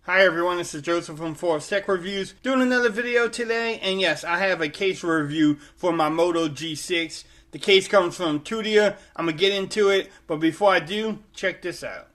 Hi everyone, this is Joseph from Forbes Tech Reviews doing another video today, and yes, I have a case review for my Moto G6. The case comes from Tudia. I'm going to get into it, but before I do, check this out.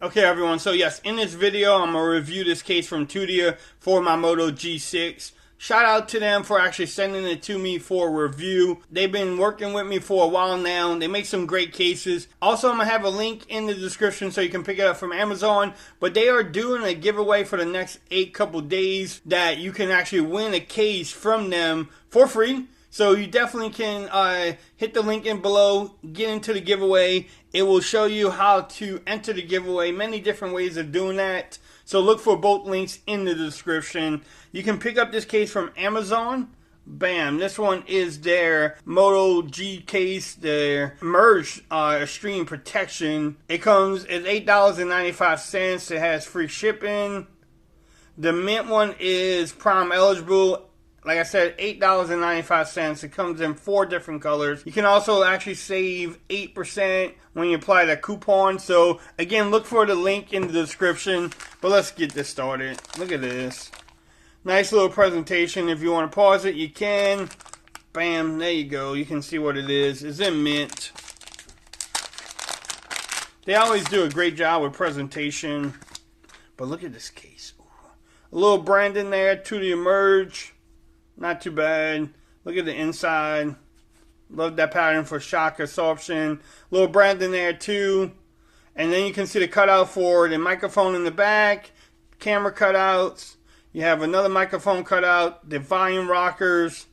Okay everyone, so yes, in this video I'm going to review this case from Tudia for my Moto G6. Shout out to them for actually sending it to me for review. They've been working with me for a while now. They make some great cases. Also, I'm going to have a link in the description so you can pick it up from Amazon. But they are doing a giveaway for the next couple days that you can actually win a case from them for free. So you definitely can hit the link in below, get into the giveaway. It will show you how to enter the giveaway, many different ways of doing that. So look for both links in the description. You can pick up this case from Amazon. Bam, this one is their Moto G case, their Merge Extreme Protection. It comes at $8.95. It has free shipping. The mint one is Prime eligible. Like I said, $8.95. It comes in 4 different colors. You can also actually save 8% when you apply that coupon. So, again, look for the link in the description. But let's get this started. Look at this. Nice little presentation. If you want to pause it, you can. Bam, there you go. You can see what it is. It's in mint. They always do a great job with presentation. But look at this case. Ooh. A little brand in there to the Merge. Not too bad. Look at the inside. Love that pattern for shock absorption. Little brand in there too. And then you can see the cutout for the microphone in the back. Camera cutouts. You have another microphone cutout. The volume rockers.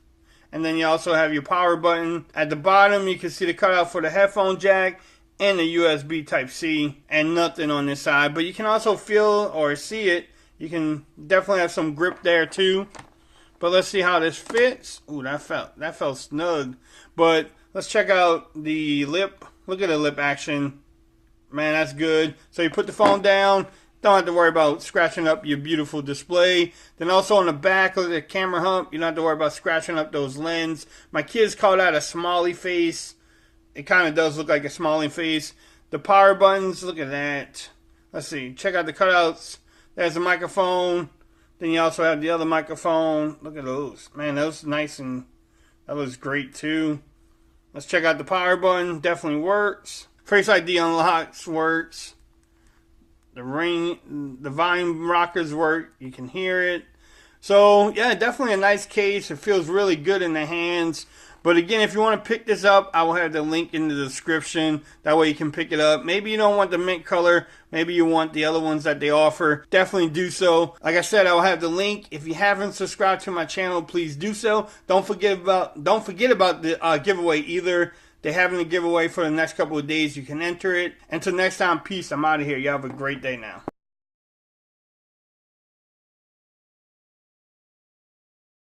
And then you also have your power button. At the bottom you can see the cutout for the headphone jack. And the USB Type-C. And nothing on this side. But you can also feel or see it. You can definitely have some grip there too. But let's see how this fits. Ooh, that felt snug. But let's check out the lip. Look at the lip action. Man, that's good. So you put the phone down. Don't have to worry about scratching up your beautiful display. Then also on the back, look at the camera hump. You don't have to worry about scratching up those lenses. My kids call that a smiley face. It kind of does look like a smiley face. The power buttons, look at that. Let's see. Check out the cutouts. There's the microphone. Then you also have the other microphone. Look at those. Man, those nice and that looks great too. Let's check out the power button. Definitely works. Face ID unlocks works. The volume rockers work. You can hear it. So yeah, definitely a nice case. It feels really good in the hands. But again, if you want to pick this up, I will have the link in the description. That way you can pick it up. Maybe you don't want the mint color. Maybe you want the other ones that they offer. Definitely do so. Like I said, I will have the link. If you haven't subscribed to my channel, please do so. Don't forget about the giveaway either. They're having a giveaway for the next couple of days. You can enter it. Until next time, peace. I'm out of here. You have a great day now.